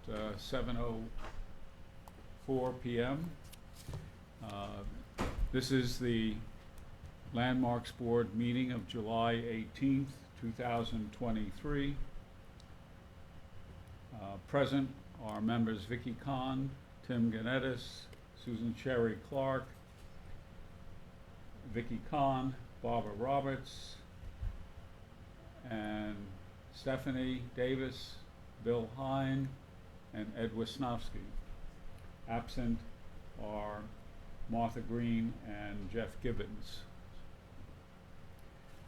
7:04 p.m. This is the Landmarks Board meeting of July 18th, 2023. Present are members Vicky Kahn, Tim Ganettis, Susan Cherry Clark, Vicky Kahn, Barbara Roberts, and Stephanie Davis, Bill Hine, and Ed Wisnowski. Absent are Martha Green and Jeff Gibbons.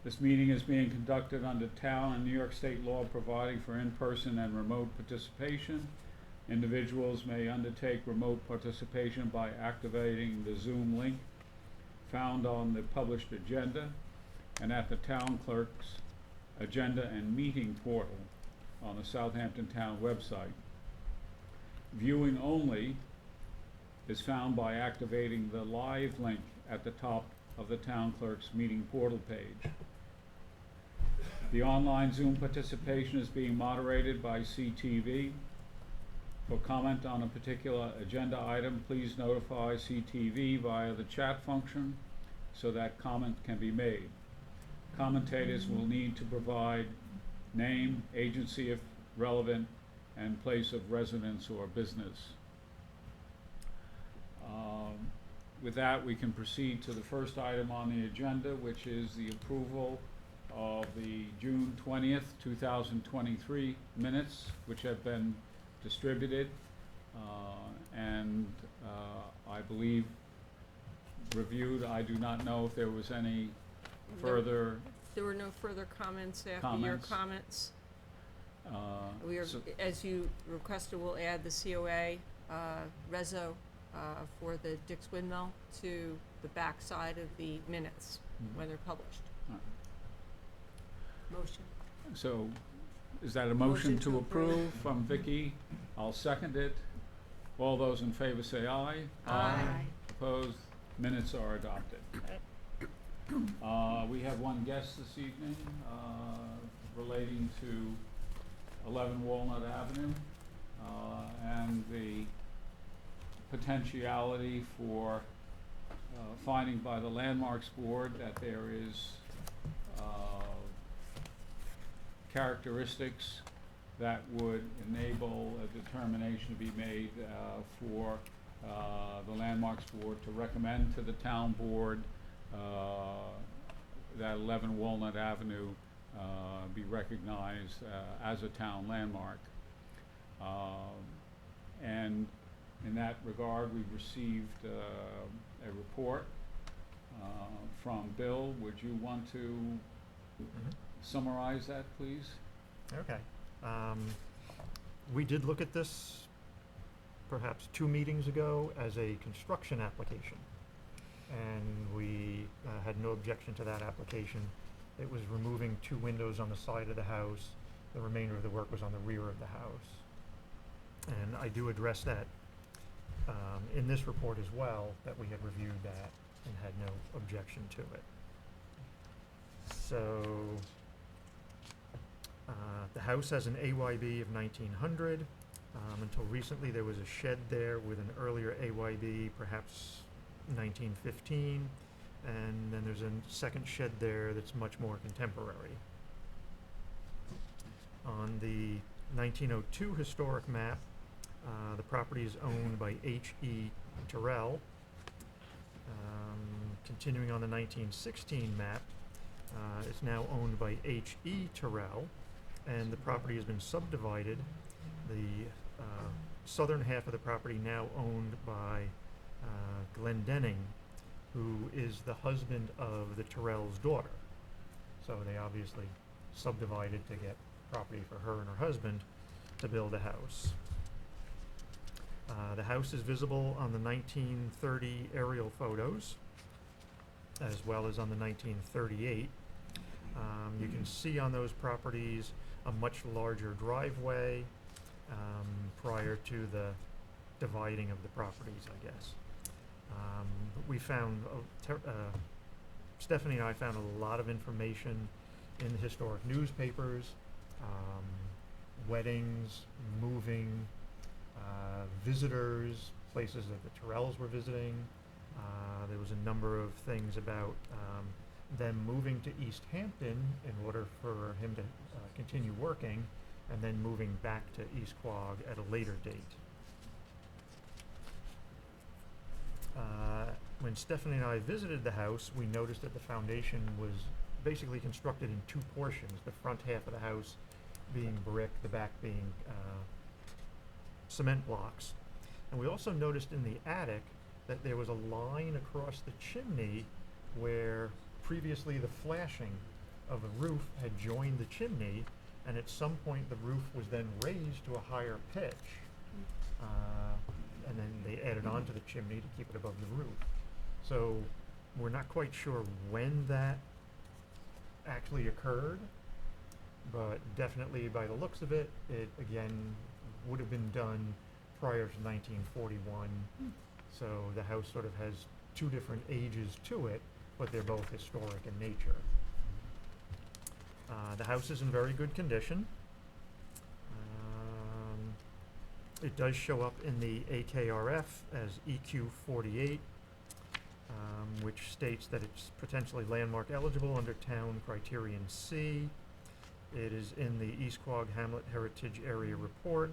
This meeting is being conducted under town and New York State law providing for in-person and remote participation. Individuals may undertake remote participation by activating the Zoom link found on the published agenda and at the town clerk's agenda and meeting portal on the Southampton Town website. Viewing only is found by activating the live link at the top of the town clerk's meeting portal page. The online Zoom participation is being moderated by CTV. For comment on a particular agenda item, please notify CTV via the chat function so that comment can be made. Commentators will need to provide name, agency if relevant, and place of residence or business. With that, we can proceed to the first item on the agenda, which is the approval of the June 20th, 2023 minutes, which have been distributed and I believe reviewed. I do not know if there was any further There were no further comments after your comments. We are, as you requested, we'll add the COA reso for the Dick's Windmill to the back side of the minutes when they're published. Motion. So is that a motion to approve from Vicky? I'll second it. All those in favor say aye. Aye. Opposed? Minutes are adopted. We have one guest this evening relating to 11 Walnut Avenue and the potentiality for finding by the Landmarks Board that there is characteristics that would enable a determination to be made for the Landmarks Board to recommend to the town board that 11 Walnut Avenue be recognized as a town landmark. And in that regard, we've received a report from Bill. Would you want to summarize that, please? Okay. We did look at this perhaps 2 meetings ago as a construction application, and we had no objection to that application. It was removing 2 windows on the side of the house. The remainder of the work was on the rear of the house. And I do address that in this report as well, that we had reviewed that and had no objection to it. So the house has an AYB of 1900. Until recently there was a shed there with an earlier AYB, perhaps 1915, and then there's a second shed there that's much more contemporary. On the 1902 historic map, the property is owned by H.E. Terrell. Continuing on the 1916 map, it's now owned by H.E. Terrell, and the property has been subdivided. The southern half of the property now owned by Glenn Denning, who is the husband of the Terrell's daughter. So they obviously subdivided to get property for her and her husband to build a house. The house is visible on the 1930 aerial photos, as well as on the 1938. You can see on those properties a much larger driveway prior to the dividing of the properties, I guess. We found, Stephanie and I found a lot of information in the historic newspapers, weddings, moving, visitors, places that the Terrells were visiting. There was a number of things about them moving to East Hampton in order for him to continue working, and then moving back to East Quogue at a later date. When Stephanie and I visited the house, we noticed that the foundation was basically constructed in two portions, the front half of the house being brick, the back being cement blocks. And we also noticed in the attic that there was a line across the chimney where previously the flashing of a roof had joined the chimney, and at some point the roof was then raised to a higher pitch, and then they added on to the chimney to keep it above the roof. So we're not quite sure when that actually occurred, but definitely by the looks of it, it again would have been done prior to 1941. So the house sort of has two different ages to it, but they're both historic in nature. The house is in very good condition. It does show up in the AKRF as EQ48, which states that it's potentially landmark eligible under Town Criterion C. It is in the East Quogue Hamlet Heritage Area Report.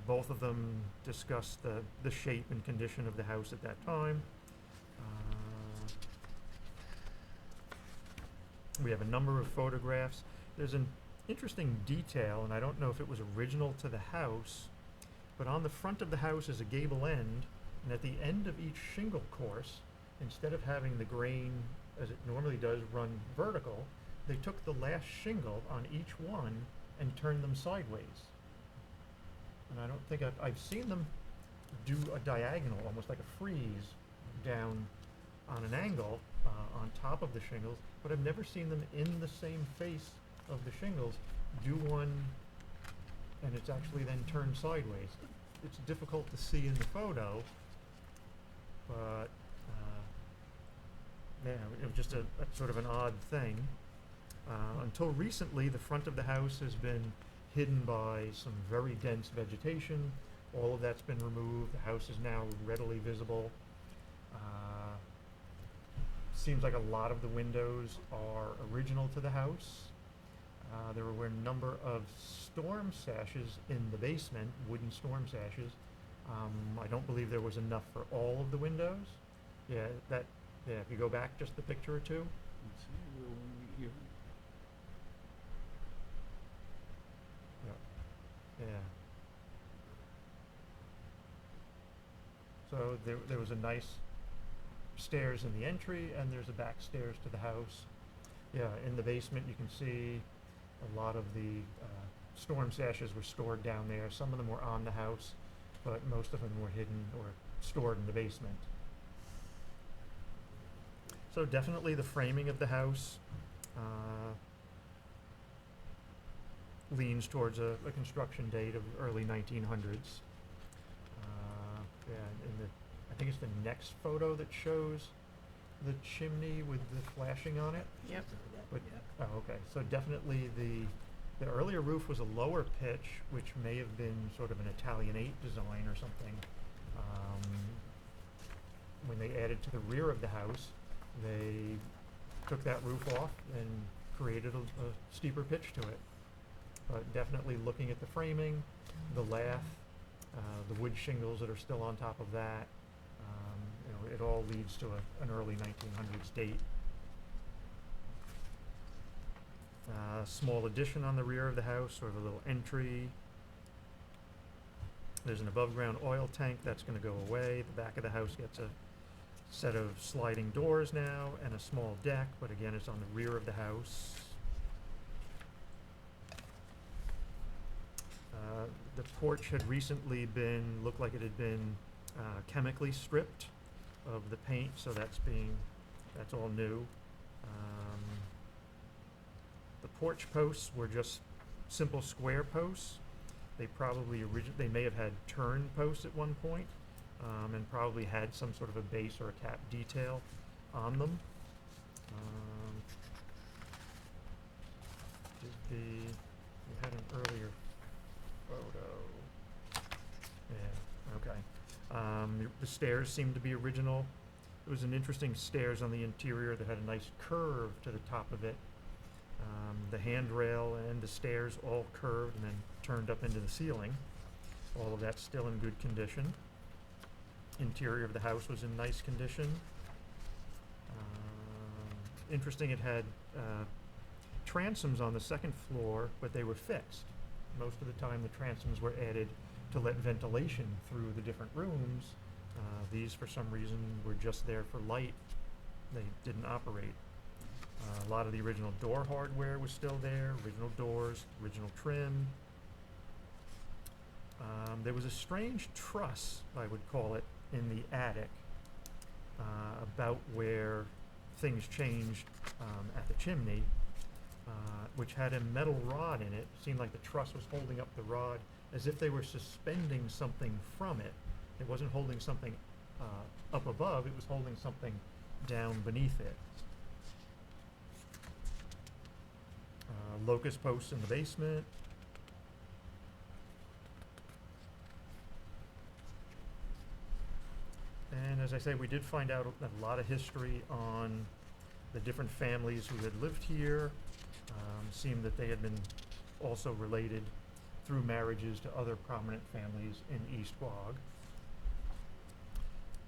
Both of them discuss the shape and condition of the house at that time. We have a number of photographs. There's an interesting detail, and I don't know if it was original to the house, but on the front of the house is a gable end, and at the end of each shingle course, instead of having the grain, as it normally does, run vertical, they took the last shingle on each one and turned them sideways. And I don't think I've seen them do a diagonal, almost like a frieze, down on an angle on top of the shingles, but I've never seen them in the same face of the shingles do one, and it's actually then turned sideways. It's difficult to see in the photo, but yeah, it was just a sort of an odd thing. Until recently, the front of the house has been hidden by some very dense vegetation. All of that's been removed. The house is now readily visible. Seems like a lot of the windows are original to the house. There were a number of storm sashes in the basement, wooden storm sashes. I don't believe there was enough for all of the windows. Yeah, if you go back just a picture or two. Let's see, where were we here? Yeah. So there was a nice stairs in the entry, and there's a back stairs to the house. Yeah, in the basement you can see a lot of the storm sashes were stored down there. Some of them were on the house, but most of them were hidden or stored in the basement. So definitely the framing of the house leans towards a construction date of early 1900s. Yeah, I think it's the next photo that shows the chimney with the flashing on it. Yep. But, oh, okay. So definitely the earlier roof was a lower pitch, which may have been sort of an Italianate design or something. When they added to the rear of the house, they took that roof off and created a steeper pitch to it. But definitely looking at the framing, the lath, the wood shingles that are still on top of that, it all leads to an early 1900s date. Small addition on the rear of the house, sort of a little entry. There's an above-ground oil tank that's going to go away. The back of the house gets a set of sliding doors now and a small deck, but again, it's on the rear of the house. The porch had recently looked like it had been chemically stripped of the paint, so that's all new. The porch posts were just simple square posts. They may have had turn posts at one point, and probably had some sort of a base or a cap detail on them. We had an earlier photo. The stairs seemed to be original. It was an interesting stairs on the interior that had a nice curve to the top of it. The handrail and the stairs all curved and then turned up into the ceiling. All of that's still in good condition. Interior of the house was in nice condition. Interesting, it had transoms on the second floor, but they were fixed. Most of the time the transoms were added to let ventilation through the different rooms. These, for some reason, were just there for light. They didn't operate. A lot of the original door hardware was still there, original doors, original trim. There was a strange truss, I would call it, in the attic, about where things changed at the chimney, which had a metal rod in it. Seemed like the truss was holding up the rod as if they were suspending something from it. It wasn't holding something up above, it was holding something down beneath it. Locust posts in the basement. And as I say, we did find out a lot of history on the different families who had lived here. Seemed that they had been also related through marriages to other prominent families in East Quogue.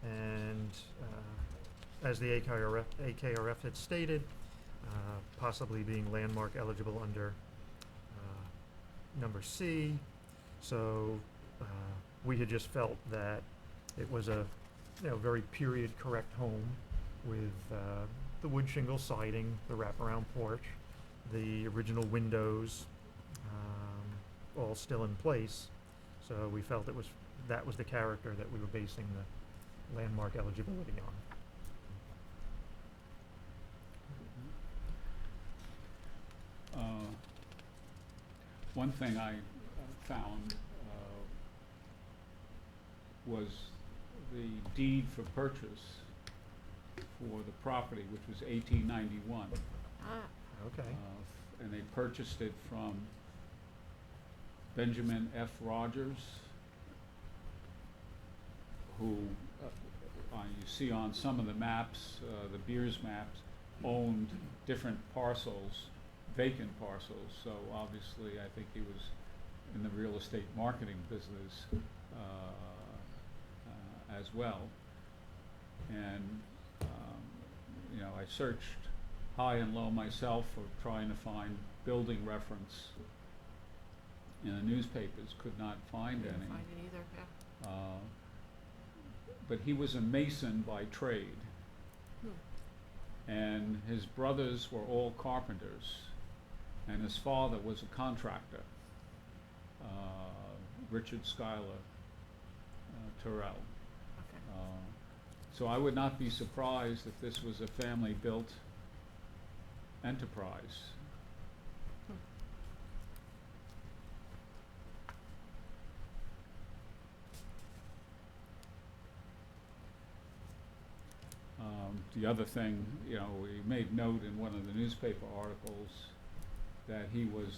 And as the AKRF had stated, possibly being landmark eligible under number C. So we had just felt that it was a very period correct home with the wood shingle siding, the wraparound porch, the original windows, all still in place. So we felt that was the character that we were basing the landmark eligibility on. One thing I found was the deed for purchase for the property, which was 1891. Okay. And they purchased it from Benjamin F. Rogers, who you see on some of the maps, the Beers maps, owned different parcels, vacant parcels. So obviously I think he was in the real estate marketing business as well. And I searched high and low myself for trying to find building reference in the newspapers. Could not find any. Didn't find it either, yeah. But he was a mason by trade. And his brothers were all carpenters, and his father was a contractor, Richard Schuyler Terrell. Okay. So I would not be surprised if this was a family-built enterprise. The other thing, we made note in one of the newspaper articles that he was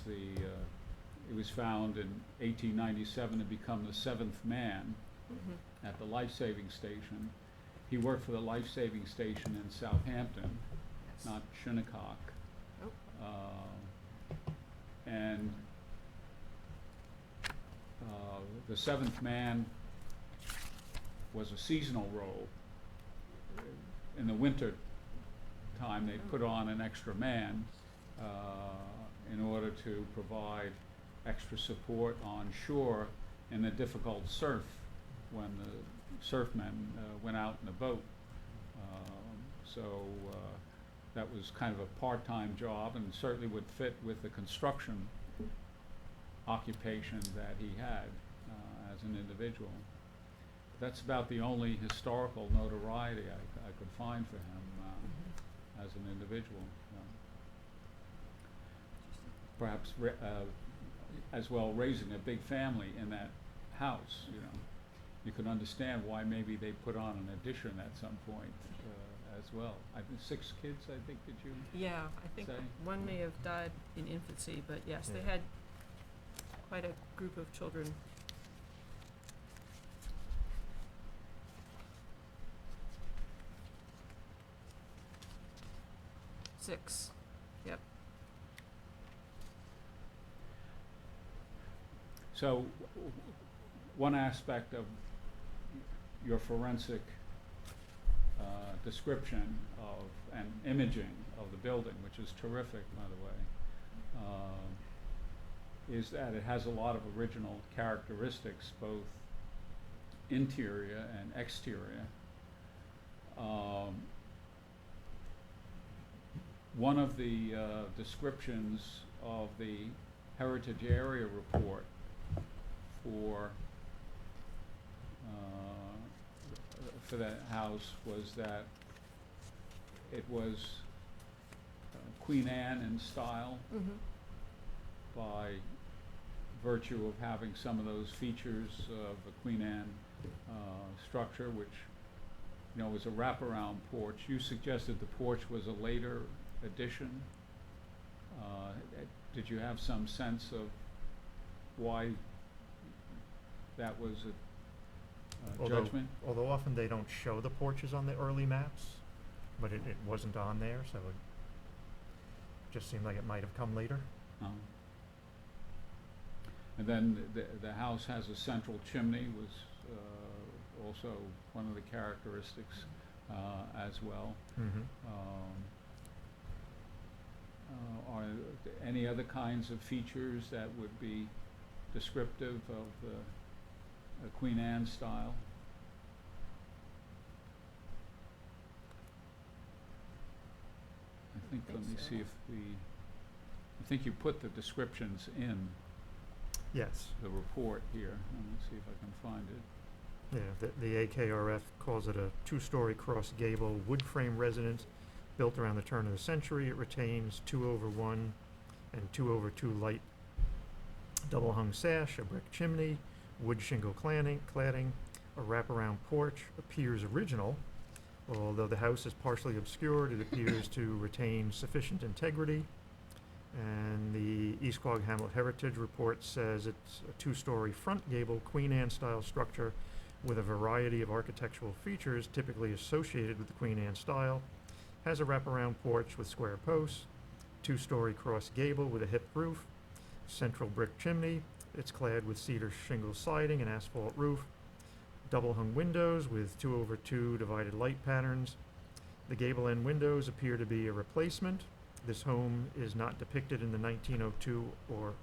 found in 1897 to become the 7th man at the life-saving station. He worked for the life-saving station in Southampton, Yes. not Shinnecock. Nope. And the 7th man was a seasonal role. In the winter time, they put on an extra man in order to provide extra support on shore in the difficult surf when the surfmen went out in the boat. So that was kind of a part-time job, and certainly would fit with the construction occupation that he had as an individual. That's about the only historical notoriety I could find for him as an individual. Perhaps as well raising a big family in that house. You can understand why maybe they put on an addition at some point as well. I think 6 kids, I think, did you? Yeah, I think say? one may have died in infancy, but yes, they Yeah. had quite a group of children. 6. Yep. So, one aspect of your forensic description of and imaging of the building, which is terrific, by the way, is that it has a lot of original characteristics, both interior and exterior. One of the descriptions of the Heritage Area Report for that house was that it was Queen Anne in style, by virtue of having some of those features of a Queen Anne structure, which, you know, was a wraparound porch. You suggested the porch was a later addition. Did you have some sense of why that was a judgment? Although often they don't show the porches on the early maps, but it wasn't on there, so it just seemed like it might have come later. And then the house has a central chimney, was also one of the characteristics as well. Are any other kinds of features that would be descriptive of the Queen Anne style? Let me see if I think you put the descriptions in Yes. the report here. Let me see if I can find it. Yeah, the AKRF calls it a 2-story cross gable wood frame residence built around the turn of the century. It retains 2/1 and 2/2 light double hung sash, a brick chimney, wood shingle cladding, a wraparound porch. Appears original. Although the house is partially obscured, it appears to retain sufficient integrity. And the East Quogue Hamlet Heritage Report says it's a 2-story front gable Queen Anne style structure with a variety of architectural features typically associated with the Queen Anne style. Has a wraparound porch with square posts, 2-story cross gable with a hip roof, central brick chimney. It's clad with cedar shingle siding and asphalt roof. Double hung windows with 2/2 divided light patterns. The gable end windows appear to be a replacement. This home is not depicted in the 1902 or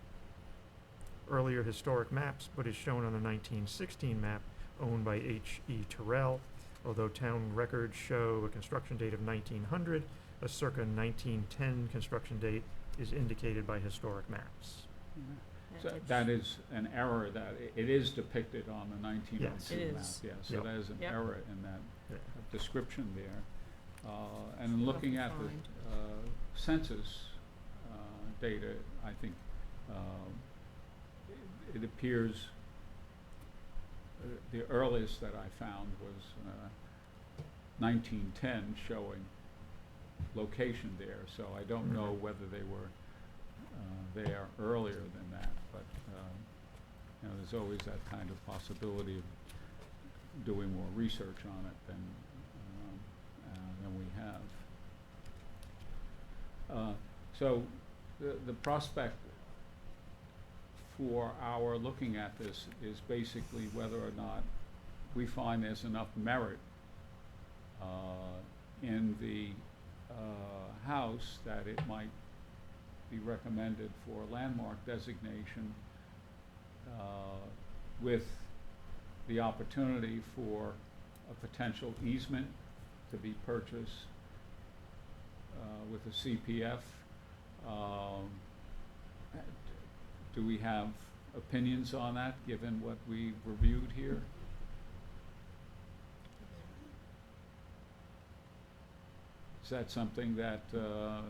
earlier historic maps, but is shown on the 1916 map owned by H.E. Terrell. Although town records show a construction date of 1900, a circa 1910 construction date is indicated by historic maps. So that is an error, that it is depicted on the 1902 Yes. It map. is. Yeah, so Yep. that is an Yep. error in that Yeah. description there. And looking at the census data, I think it appears the earliest that I found was 1910, showing location there. So I don't know whether they were there earlier than that, but you know, there's always that kind of possibility of doing more research on it than we have. So the prospect for our looking at this is basically whether or not we find there's enough merit in the house that it might be recommended for landmark designation, with the opportunity for a potential easement to be purchased with a CPF. Do we have opinions on that, given what we reviewed here? Is that something that, are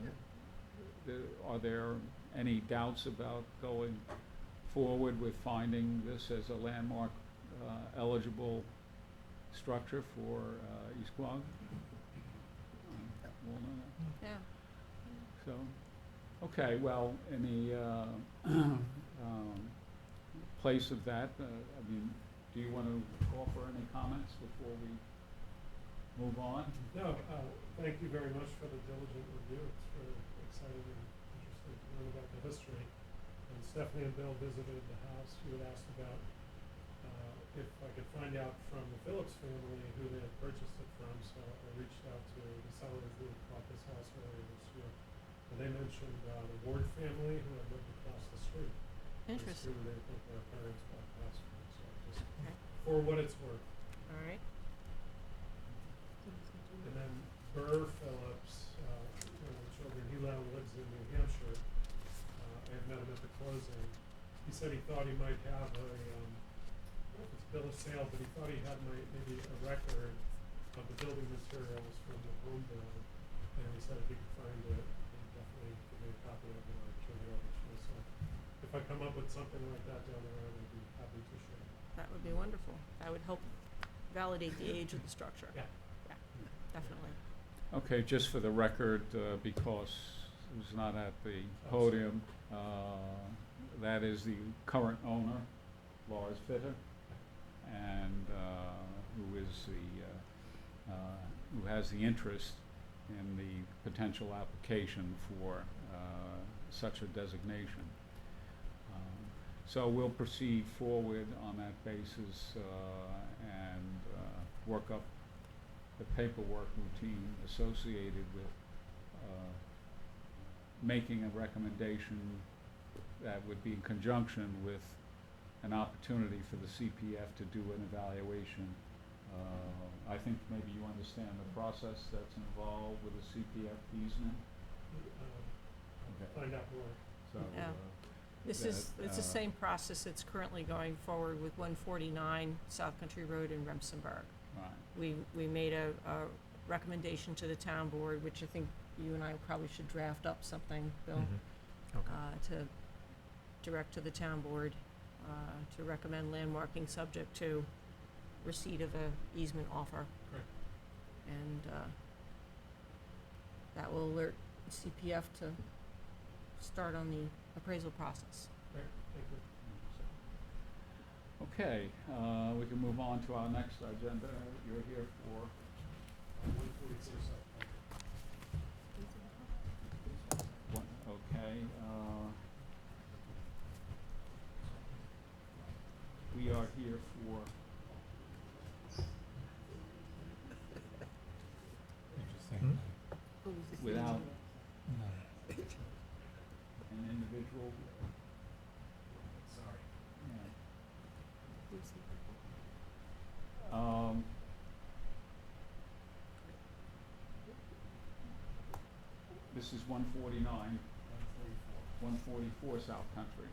there any doubts about going forward with finding this as a landmark eligible structure for East Quogue? Yeah. So, okay, well, in the place of that, I mean, do you want to offer any comments before we move on? No, thank you very much for the diligent review. It's very exciting and interesting to learn about the history. And Stephanie and Bill visited the house. You had asked about if I could find out from the Phillips family who they had purchased it from, so I reached out to the sellers who had bought this house earlier this year. And they mentioned the Ward family who had lived across the street. Interesting. They think their parents bought the house from them, so just Okay. for what it's worth. All right. And then Burr Phillips, one of the children, he now lives in New Hampshire. I had met him at the closing. He said he thought he might have a, I don't know if it's bill of sale, but he thought he had maybe a record of the building materials from the home build. And he said if he could find it, he'd definitely give me a copy of it or turn it over to me. So if I come up with something like that down the road, I'd be happy to share. That would be wonderful. That would help validate the age of the structure. Yeah. Yeah, definitely. Okay, just for the record, because it was not at the podium, that is the current owner, Lars Fitter, and who is who has the interest in the potential application for such a designation. So we'll proceed forward on that basis and work up the paperwork routine associated with making a recommendation that would be in conjunction with an opportunity for the CPF to do an evaluation. I think maybe you understand the process that's involved with the CPF easement. Okay. Find out more. So, Yeah. It's the same process that's currently going forward with 149 South Country Road in Remsenburg. right. We made a recommendation to the town board, which I think you and I probably should draft up something, Bill, Mhm. Okay. to direct to the town board, to recommend landmarking subject to receipt of a easement offer. Great. And that will alert CPF to start on the appraisal process. Great, thank you. Okay, we can move on to our next agenda. You're here for 146 one, okay, we are here for Hmm? without an individual. Sorry. Yeah. This is 149, 144 South Country.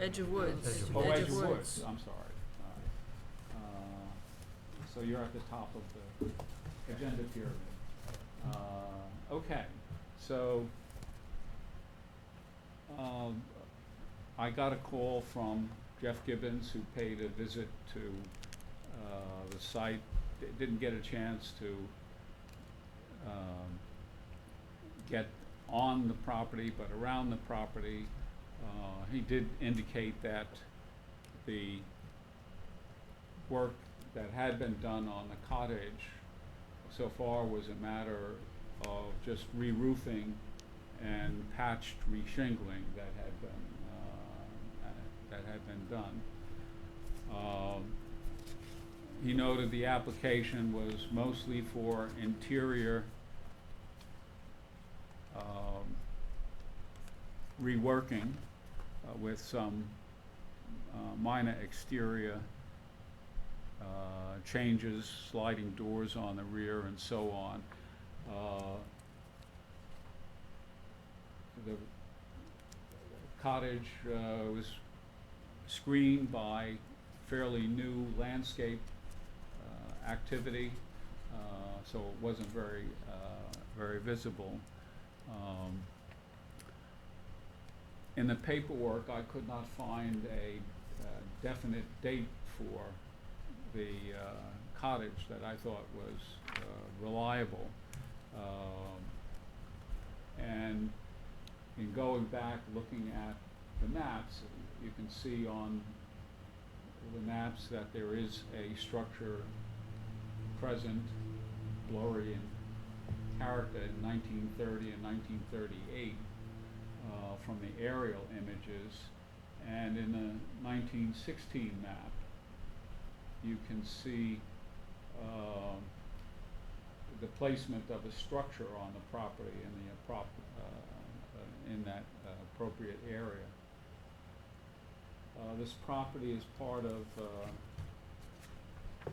Edge of Woods. Edge of Oh, Woods. Edge of Woods, I'm sorry. All right. So you're at the top of the agenda pyramid. Okay, so I got a call from Jeff Gibbons, who paid a visit to the site. Didn't get a chance to get on the property, but around the property. He did indicate that the work that had been done on the cottage so far was a matter of just re-roofing and patched re-shingling that had been done. He noted the application was mostly for interior reworking with some minor exterior changes, sliding doors on the rear and so on. The cottage was screened by fairly new landscape activity, so it wasn't very visible. In the paperwork, I could not find a definite date for the cottage that I thought was reliable. And in going back, looking at the maps, you can see on the maps that there is a structure present blurry in character in 1930 and 1938 from the aerial images. And in the 1916 map, you can see the placement of a structure on the property in that appropriate area. This property is part of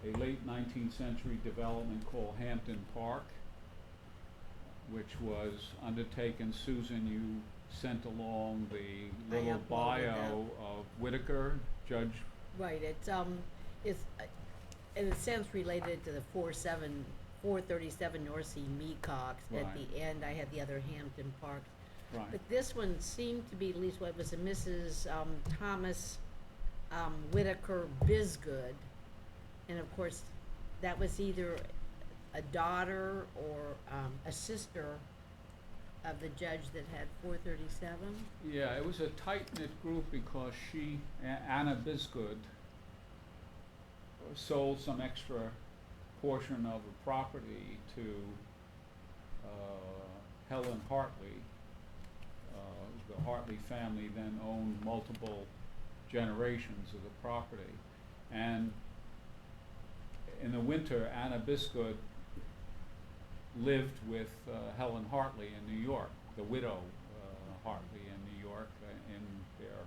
a late 19th century development called Hampton Park, which was undertaken. Susan, you sent along the little bio of Whitaker, Judge. Right, it's in a sense related to the 437 North Sea Mecox. Right. At the end, I had the other Hampton Park. Right. But this one seemed to be, at least what was a Mrs. Thomas Whitaker Bisgood. And of course, that was either a daughter or a sister of the judge that had 437. Yeah, it was a tight-knit group because Anna Bisgood, sold some extra portion of the property to Helen Hartley. The Hartley family then owned multiple generations of the property. And in the winter, Anna Bisgood lived with Helen Hartley in New York, the widow Hartley in New York, in their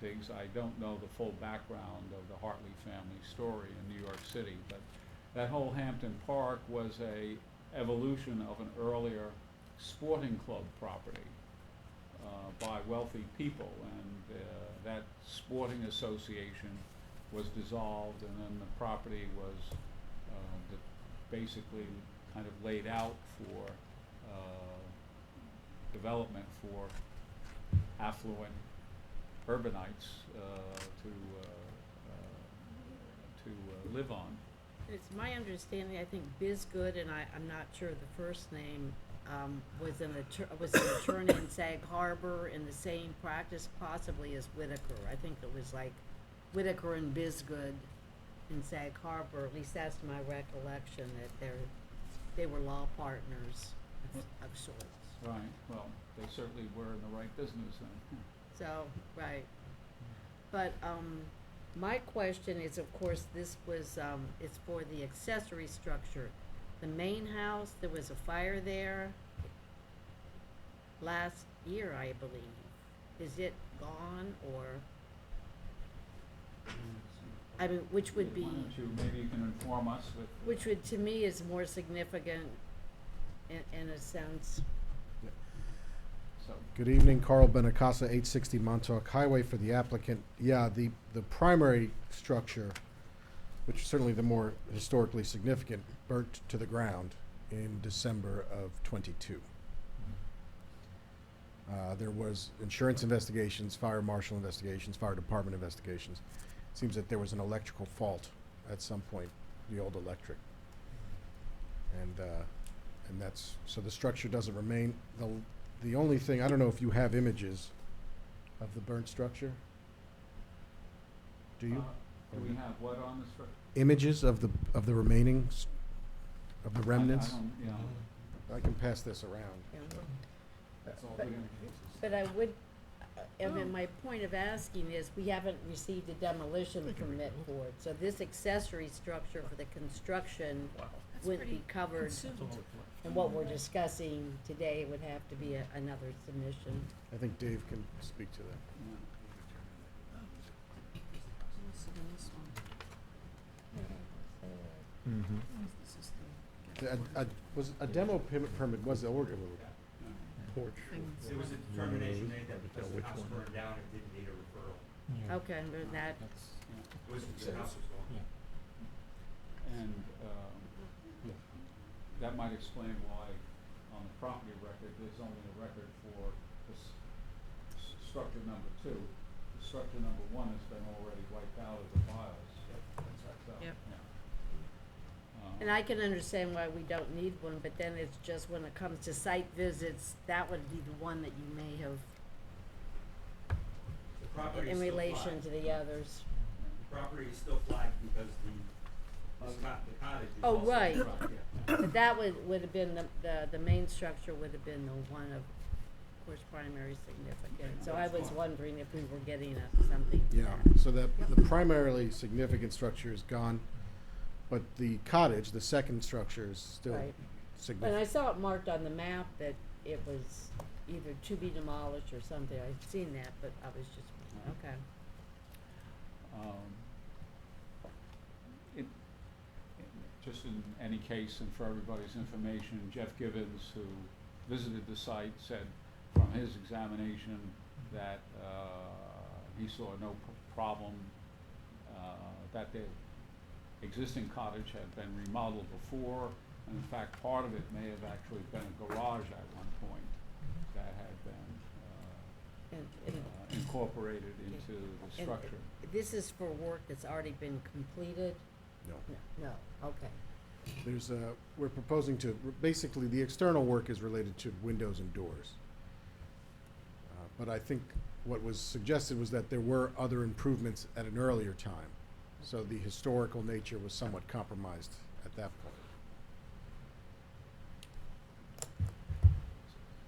digs. I don't know the full background of the Hartley family story in New York City, but that whole Hampton Park was a evolution of an earlier sporting club property by wealthy people, and that sporting association was dissolved, and then the property was basically kind of laid out for development for affluent urbanites to live on. It's my understanding, I think Bisgood, and I'm not sure the first name, was an attorney in Sag Harbor in the same practice possibly as Whitaker. I think it was like Whitaker and Bisgood in Sag Harbor. At least that's my recollection, that they were law partners of sorts. Right, well, they certainly were in the right business then. So, right. But my question is, of course, this was, it's for the accessory structure. The main house, there was a fire there last year, I believe. Is it gone, or, I mean, which would be, Why don't you, maybe you can inform us with. which would, to me, is more significant in a sense. So, Good evening, Carl Benacasa, 860 Montauk Highway for the applicant. Yeah, the primary structure, which is certainly the more historically significant, burnt to the ground in December of '22. There was insurance investigations, fire marshal investigations, fire department investigations. It seems that there was an electrical fault at some point, the old electric. And that's, so the structure doesn't remain. The only thing, I don't know if you have images of the burnt structure? Do you? do we have what on the structure? Images of the remaining, of the remnants? I don't, you know, I can pass this around. You know. that's all But- we're gonna get. But I would, I mean, my point of asking is, we haven't received a demolition permit for it, so this accessory structure for the construction wouldn't be covered. And what we're discussing today would have to be another submission. I think Dave can speak to that. Yeah. Was a demo permit was ordered? Porch. There was a determination made that because the house burned down, it didn't need a referral. Okay, but that, It was, the house was gone. And that might explain why on the property record, there's only a record for this structure number 2. The structure number 1 has been already wiped out of the files. So, Yep. yeah. and I can understand why we don't need one, but then it's just when it comes to site visits, that would be the one that you may have The property is in still relation flagged. to the others. The property is still flagged because The cottage is Oh, also right. in front, yeah. But that would have been the main structure would have been the one of course, primary significance. So I was wondering if we were getting something. Yeah, there. so that, Yep. the primarily significant structure is gone, but the cottage, the second structure, is still Right. significant. And I saw it marked on the map that it was either to be demolished or something. I'd seen that, but I was just, okay. It, just in any case, and for everybody's information, Jeff Gibbons, who visited the site, said from his examination that he saw no problem, that the existing cottage had been remodeled before, and in fact, part of it may have actually been a garage at one point that had been incorporated into the And structure. this is for work that's already been completed? No. No, okay. There's we're proposing to, basically, the external work is related to windows and doors. But I think what was suggested was that there were other improvements at an earlier time. So the historical nature was somewhat compromised at that point.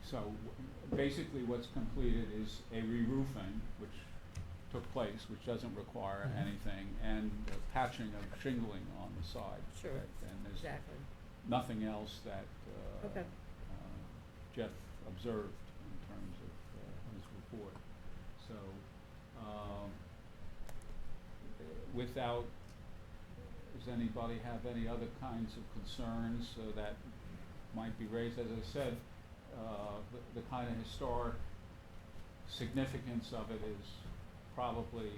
So basically what's completed is a re-roofing, which took place, which doesn't require anything, and patching of shingling on the side. Sure, And there's exactly. nothing else that Okay. Jeff observed in terms of his report. So without, does anybody have any other kinds of concerns that might be raised? As I said, the kind of historic significance of it is probably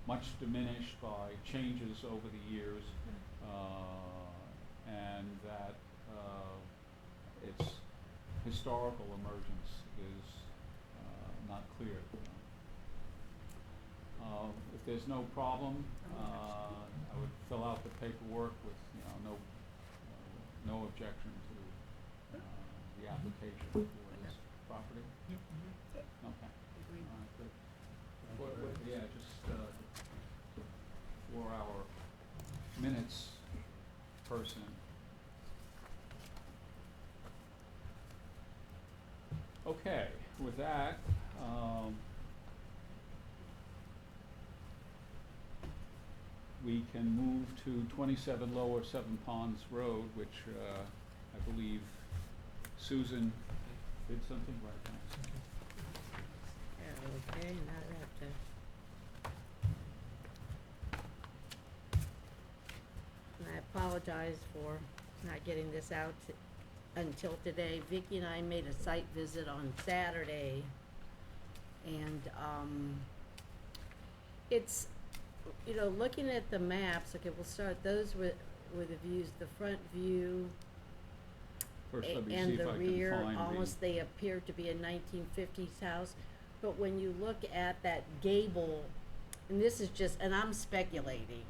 much diminished by changes over the years, and that its historical emergence is not clear. If there's no problem, I would fill out the paperwork with, no objection to the application for this property. Okay. All right, good. Yeah, just for our minutes person. Okay, with that, we can move to 27 Lower Seven Ponds Road, which I believe Susan did something right now. Okay, now I have to. And I apologize for not getting this out until today. Vicki and I made a site visit on Saturday, and it's, looking at the maps. Okay, we'll start. Those were the views. The front view. First, let me see And if the I can rear, find almost they appear to be a 1950s house. But when you look at that gable, and this is just, and I'm speculating,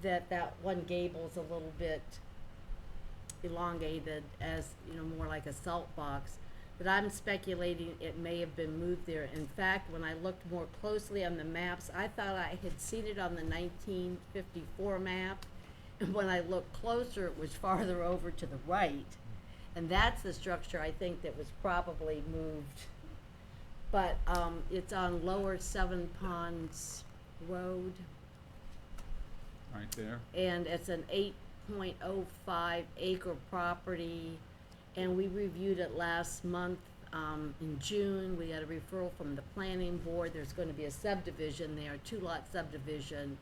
that one gable's a little bit elongated as, more like a salt box. But I'm speculating it may have been moved there. In fact, when I looked more closely on the maps, I thought I had seen it on the 1954 map. And when I looked closer, it was farther over to the right. And that's the structure I think that was probably moved. But it's on Lower Seven Ponds Road, right there. and it's an 8.05 acre property. And we reviewed it last month in June. We had a referral from the planning board. There's going to be a subdivision there, a 2-lot subdivision.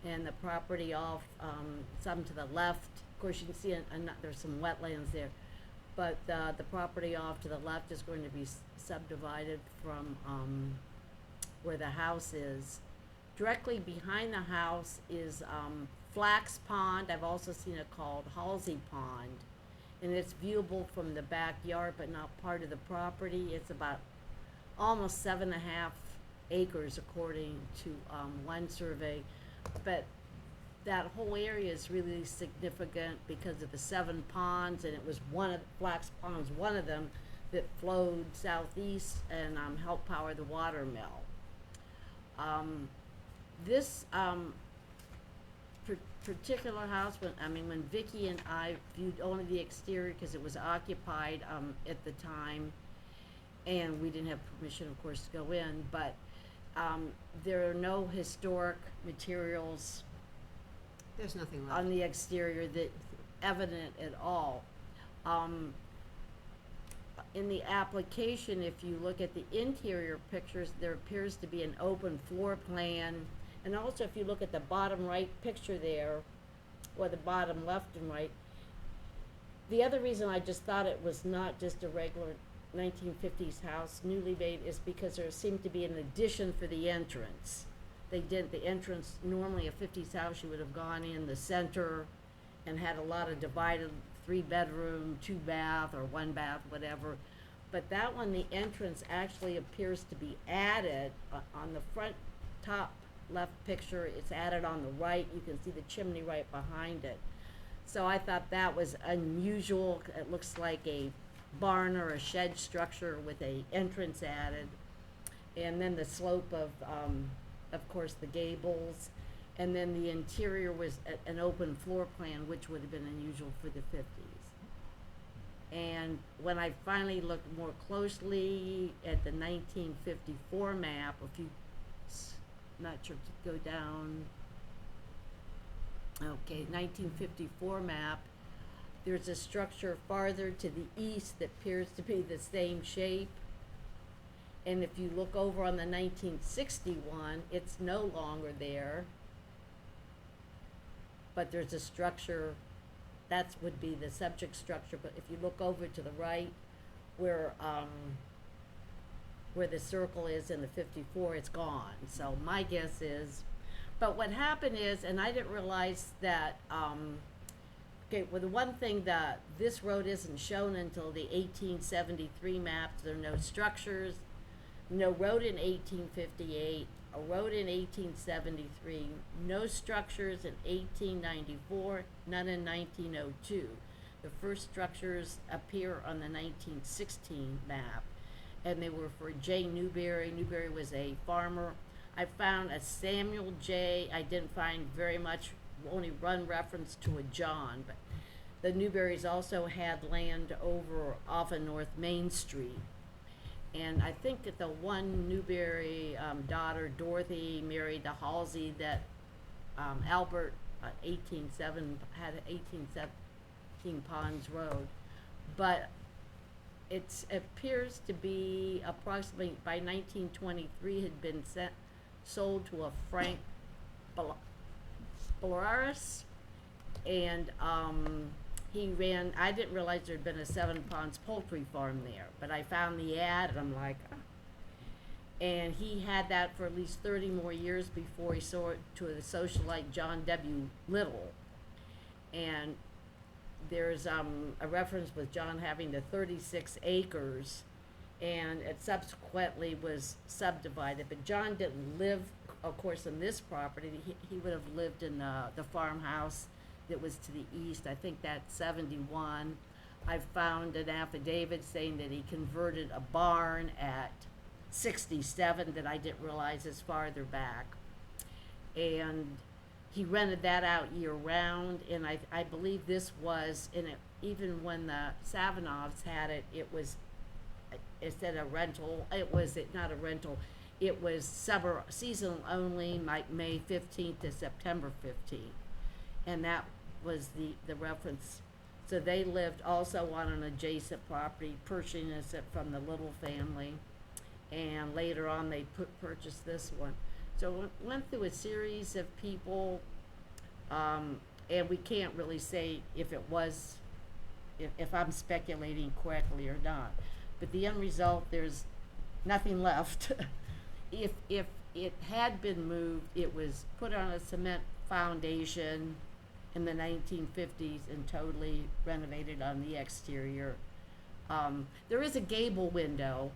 And the property off, some to the left, of course you can see there's some wetlands there. But the property off to the left is going to be subdivided from where the house is. Directly behind the house is Flax Pond. I've also seen it called Halsey Pond. And it's viewable from the backyard, but not part of the property. It's about almost 7.5 acres according to one survey. But that whole area is really significant because of the 7 ponds, and it was Flax Pond's one of them that flowed southeast and helped power the water mill. This particular house, when Vicky and I viewed only the exterior, cause it was occupied, at the time, and we didn't have permission, of course, to go in, but, there are no historic materials There's nothing left. on the exterior that evident at all. In the application, if you look at the interior pictures, there appears to be an open floor plan. And also, if you look at the bottom right picture there, or the bottom left and right, the other reason I just thought it was not just a regular 1950s house, newly made, is because there seemed to be an addition for the entrance. The entrance, normally a 50s house, you would have gone in the center and had a lot of divided 3-bedroom, 2-bath, or 1-bath, whatever. But that one, the entrance actually appears to be added on the front top left picture. It's added on the right. You can see the chimney right behind it. So I thought that was unusual. It looks like a barn or a shed structure with a entrance added. And then the slope of course, the gables. And then the interior was an open floor plan, which would have been unusual for the 50s. And when I finally looked more closely at the 1954 map, not sure to go down. Okay, 1954 map, there's a structure farther to the east that appears to be the same shape. And if you look over on the 1961, it's no longer there. But there's a structure, that would be the subject structure, but if you look over to the right, where the circle is in the 54, it's gone. So my guess is, but what happened is, and I didn't realize that, okay, well, the one thing that this road isn't shown until the 1873 maps. There are no structures, no road in 1858, a road in 1873, no structures in 1894, none in 1902. The first structures appear on the 1916 map, and they were for J. Newberry. Newberry was a farmer. I found a Samuel J. I didn't find very much, only one reference to a John, but the Newberrys also had land over off of North Main Street. And I think that the one Newberry daughter, Dorothy, married the Halsey that Albert had 1817 Ponds Road. But it appears to be approximately by 1923 had been sold to a Frank Bolaris, and he ran, I didn't realize there'd been a 7 Ponds poultry farm there, but I found the ad and I'm like, oh. And he had that for at least 30 more years before he sold it to the socialite John W. Little. And there's a reference with John having the 36 acres, and it subsequently was subdivided. But John didn't live, of course, in this property. He would have lived in the farmhouse that was to the east. I think that's 71. I found an affidavit saying that he converted a barn at 67 that I didn't realize is farther back. And he rented that out year round, and I believe this was, in it, even when the Savanovs had it, it was, instead of rental, it was not a rental, it was summer, seasonal only, like May 15th to September 15th. And that was the reference. So they lived also on an adjacent property, purchasing it from the Little family. And later on, they purchased this one. So it went through a series of people, and we can't really say if it was, if I'm speculating correctly or not. But the end result, there's nothing left. If it had been moved, it was put on a cement foundation in the 1950s and totally renovated on the exterior. There is a gable window,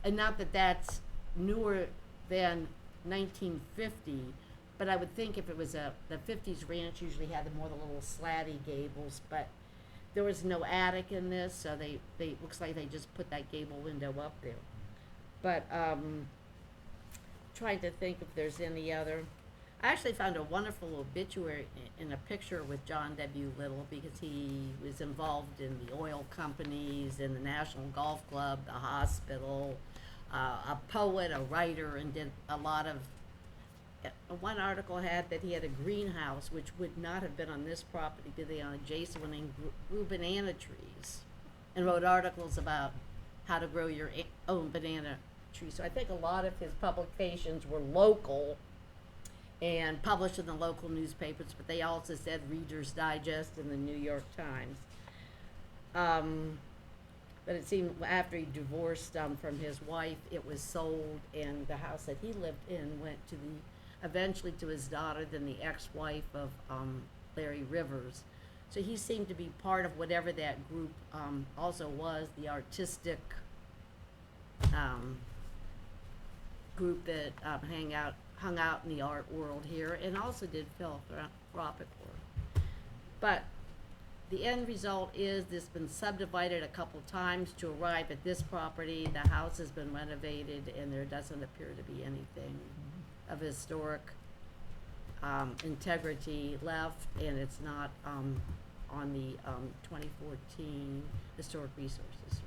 and not that that's newer than 1950, but I would think if it was the 50s ranch usually had the more the little slatty gables, but there was no attic in this, so they looks like they just put that gable window up there. But trying to think if there's any other. I actually found a wonderful obituary in a picture with John W. Little because he was involved in the oil companies, in the National Golf Club, the hospital, a poet, a writer, and did a lot of. One article had that he had a greenhouse which would not have been on this property, but they on adjacent one, and grew banana trees, and wrote articles about how to grow your own banana tree. So I think a lot of his publications were local and published in the local newspapers, but they also said Reader's Digest and the New York Times. But it seemed after he divorced from his wife, it was sold, and the house that he lived in went to eventually to his daughter, then the ex-wife of Larry Rivers. So he seemed to be part of whatever that group also was, the artistic group that hung out in the art world here, and also did philanthropic work. But the end result is this has been subdivided a couple times to arrive at this property. The house has been renovated, and there doesn't appear to be anything of historic integrity left, and it's not on the 2014 Historic Resources Survey.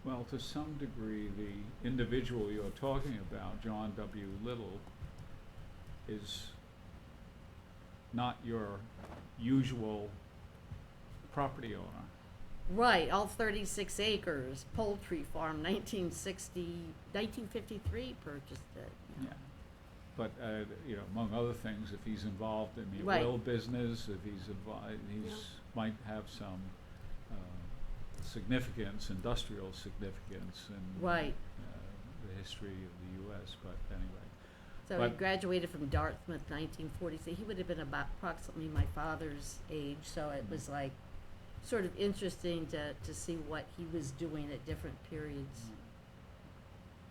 Well, to some degree, the individual you're talking about, John W. Little, is not your usual property owner. Right, all 36 acres, poultry farm, 1953 purchased it. Yeah. But, among other things, if he's involved in the Right. oil business, if he's involved, might have some significance, industrial significance in Right. The history of the U.S., but anyway. So he graduated from Dartmouth 1940, so he would have been about approximately my father's age, so it was like sort of interesting to see what he was doing at different periods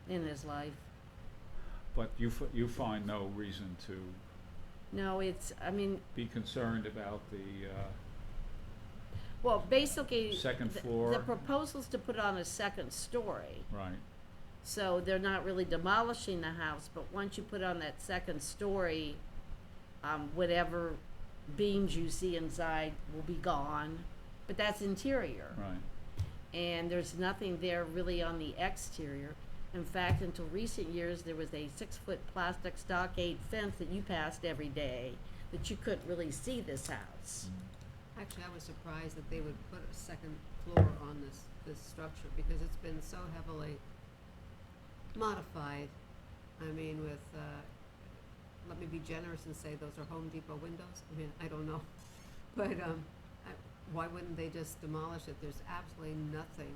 in his life. But you find no reason to No, be concerned about the well, basically, second the floor? proposal's to put on a second story. Right. So they're not really demolishing the house, but once you put on that second story, whatever beams you see inside will be gone, but that's interior. Right. And there's nothing there really on the exterior. In fact, until recent years, there was a 6-foot plastic stockade fence that you passed every day that you couldn't really see this house. Actually, I was surprised that they would put a second floor on this structure because it's been so heavily modified. I mean, with, let me be generous and say those are Home Depot windows. I mean, I don't know. But why wouldn't they just demolish it? There's absolutely nothing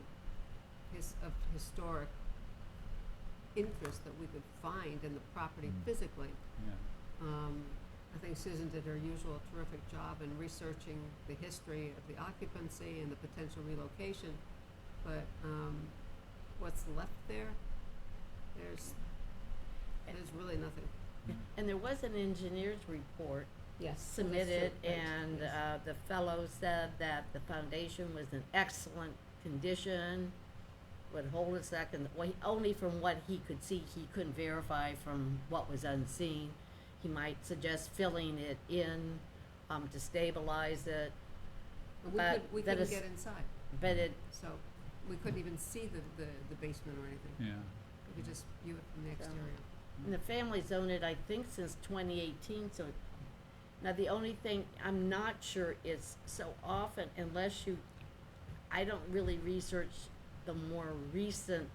of historic interest that we could find in the property physically. Yeah. I think Susan did her usual terrific job in researching the history of the occupancy and the potential relocation, but what's left there, there's really nothing. And there was an engineer's report Yes. submitted, and the fellow said that the foundation was in excellent condition, would hold a second, only from what he could see. He couldn't verify from what was unseen. He might suggest filling it in to stabilize it. But we that couldn't is- get inside, But so we couldn't even see the basement or anything. Yeah. We could just view it from the exterior. and the family's owned it, I think, since 2018. So now the only thing I'm not sure is so often, I don't really research the more recent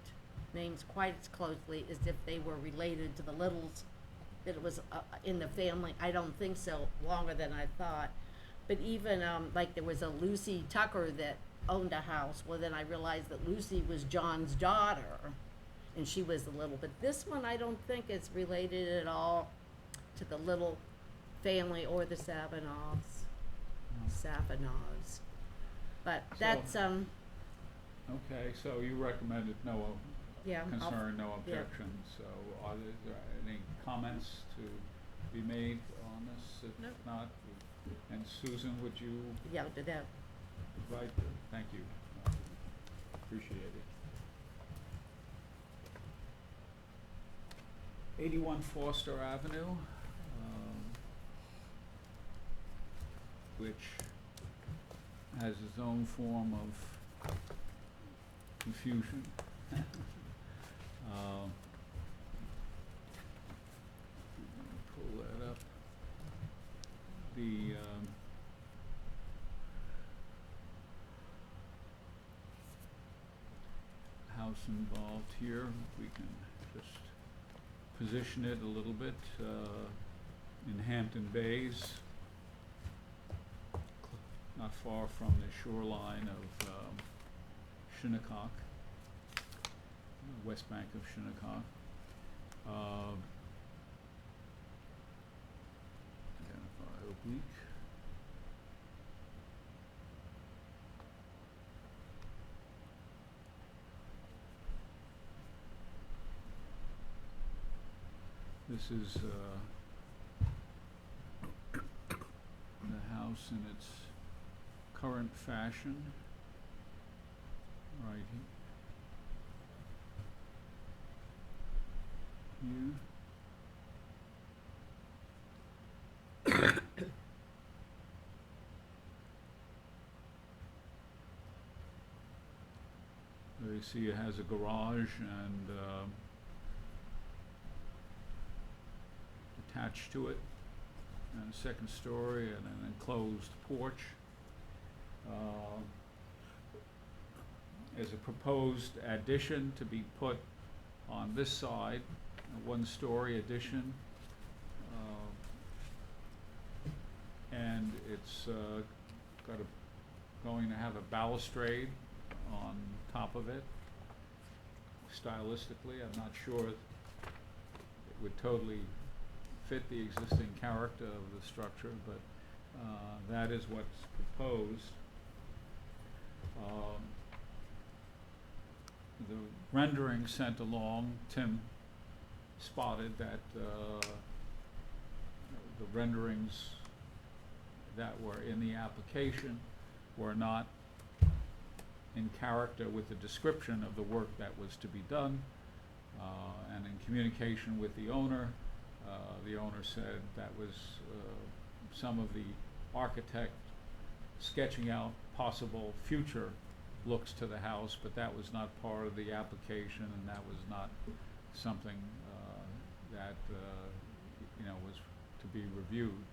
names quite as closely as if they were related to the Littles, that it was in the family. I don't think so, longer than I thought. But even like there was a Lucy Tucker that owned a house. Well, then I realized that Lucy was John's daughter, and she was the Little. But this one I don't think is related at all to the Little family or the Savinovs. But that's Okay, so you recommended no yeah. concern, no yeah. objection, so are there any comments to be made on this? If Nope. not, and Susan, would you Yeah, I'll do that. write, thank you, appreciate it. 81 Foster Avenue, which has its own form of confusion. Pull that up. The house involved here, we can just position it a little bit in Hampton Bays, not far from the shoreline of Shinnecock, west bank of Shinnecock. Identify oblique. This is the house in its current fashion, right here. There you see it has a garage and attached to it, and a second story and an enclosed porch. As a proposed addition to be put on this side, a one-story addition, and it's going to have a balustrade on top of it. Stylistically, I'm not sure it would totally fit the existing character of the structure, but that is what's proposed. The rendering sent along, Tim spotted that the renderings that were in the application were not in character with the description of the work that was to be done, and in communication with the owner said that was some of the architect sketching out possible future looks to the house, but that was not part of the application, and that was not something that was to be reviewed.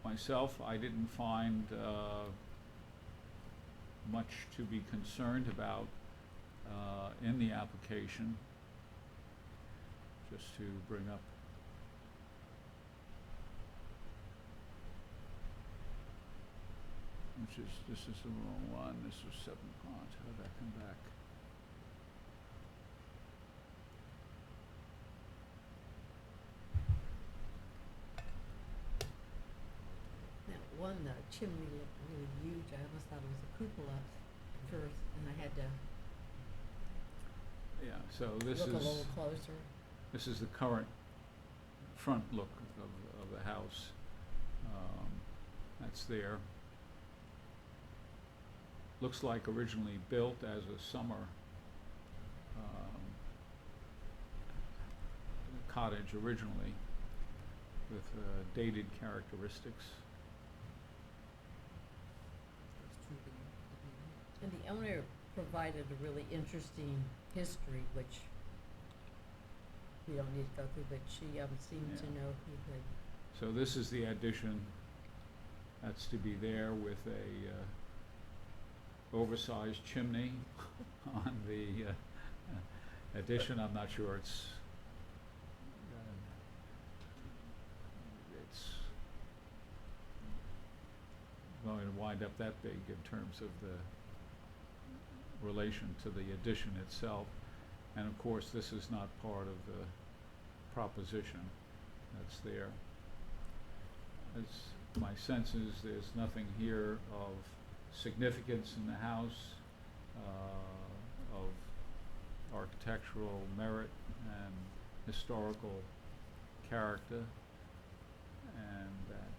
Myself, I didn't find much to be concerned about in the application. Just to bring up this is the wrong one. This was 7 Ponds. How did that come back? That one chimney looked really huge. I almost thought it was a cupola first, and I had to Yeah, so this look a is little closer. this is the current front look of the house. That's there. Looks like originally built as a summer cottage originally, with dated characteristics. And the owner provided a really interesting history, which we don't need to go through, but she seemed to know who could. So this is the addition that's to be there with a oversized chimney on the addition. I'm not sure it's going to wind up that big in terms of the relation to the addition itself. And of course, this is not part of the proposition that's there. My sense is there's nothing here of significance in the house, of architectural merit and historical character, and that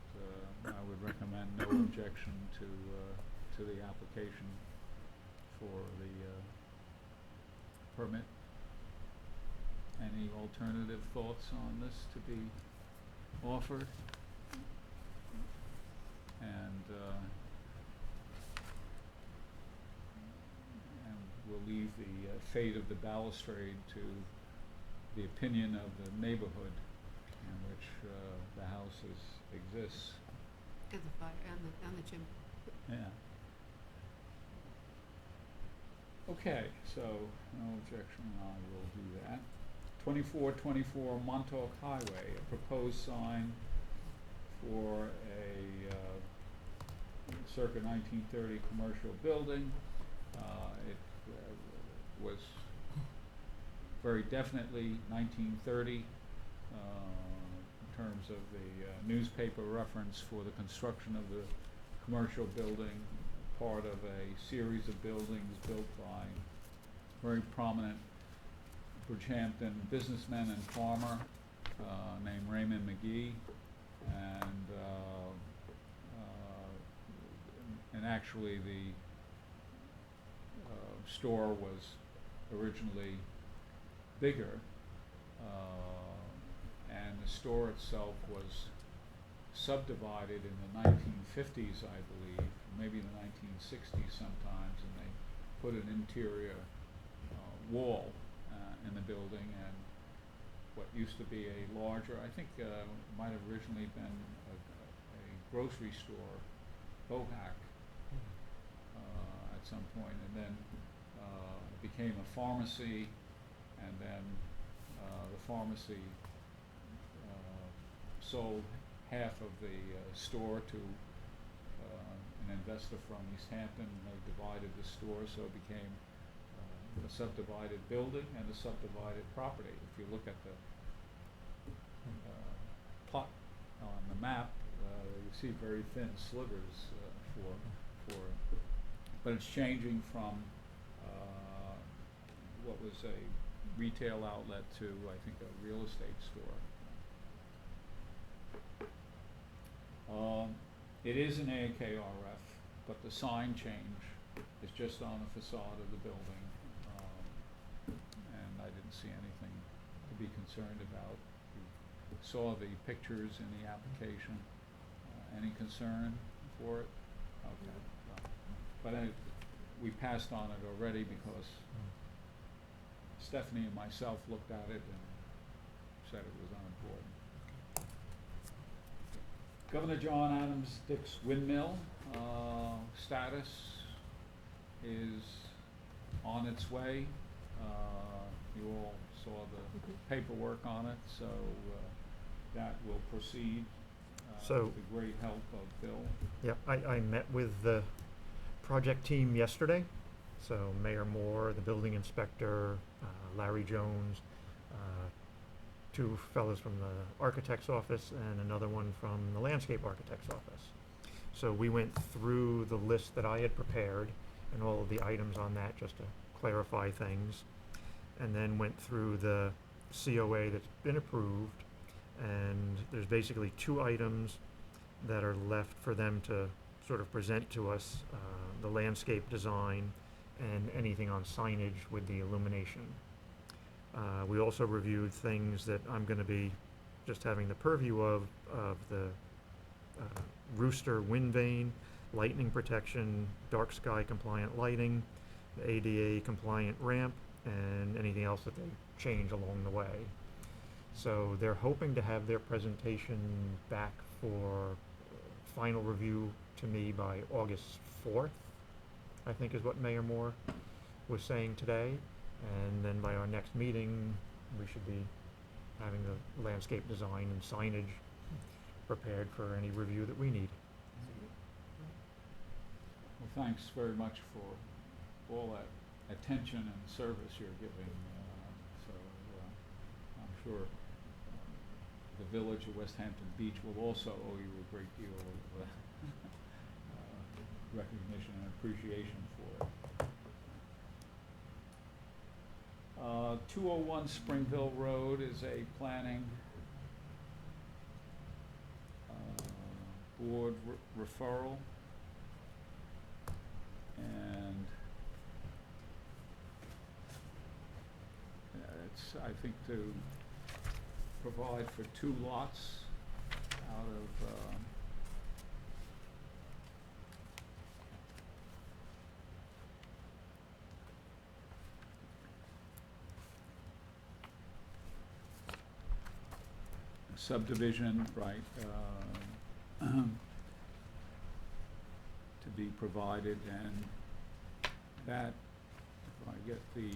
I would recommend no objection to the application for the permit. Any alternative thoughts on this to be offered. And we'll leave the fate of the balustrade to the opinion of the neighborhood in which the house exists. And the fire, and the chimney. Yeah. Okay, so no objection, I will do that. 2424 Montauk Highway, a proposed sign for a circa 1930 commercial building. It was very definitely 1930 in terms of the newspaper reference for the construction of the commercial building, part of a series of buildings built by very prominent Bridgehampton businessman and farmer named Raymond McGee, and actually the store was originally bigger, and the store itself was subdivided in the 1950s, I believe, maybe in the 1960s sometimes, and they put an interior wall in the building, and what used to be a larger, I think might have originally been a grocery store, Bohack, at some point, and then it became a pharmacy, and then the pharmacy sold half of the store to an investor from East Hampton, and they divided the store, so it became a subdivided building and a subdivided property. If you look at the plot on the map, you see very thin slivers but it's changing from what was a retail outlet to, I think, a real estate store. It is an AKRF, but the sign change is just on the facade of the building, and I didn't see anything to be concerned about. We saw the pictures in the application. Any concern for it? Okay. But we passed on it already because Stephanie and myself looked at it and said it was unimportant. Governor John Adams Dick's Windmill, status is on its way. You all saw the paperwork on it, so that will proceed So- with the great help of Bill. Yeah, I met with the project team yesterday. So Mayor Moore, the building inspector, Larry Jones, two fellows from the architect's office, and another one from the landscape architect's office. So we went through the list that I had prepared and all of the items on that just to clarify things, and then went through the COA that's been approved, and there's basically two items that are left for them to sort of present to us, the landscape design and anything on signage with the illumination. We also reviewed things that I'm going to be just having the purview of the rooster wind vane, lightning protection, dark sky compliant lighting, the ADA compliant ramp, and anything else that they change along the way. So they're hoping to have their presentation back for final review to me by August 4th, I think is what Mayor Moore was saying today. And then by our next meeting, we should be having the landscape design and signage prepared for any review that we need. Well, thanks very much for all that attention and service you're giving. I'm sure the village of West Hampton Beach will also owe you a great deal of recognition and appreciation for it. 201 Springville Road is a planning board referral, and it's, I think, to provide for two lots out of, subdivision, right, to be provided, and that, if I get the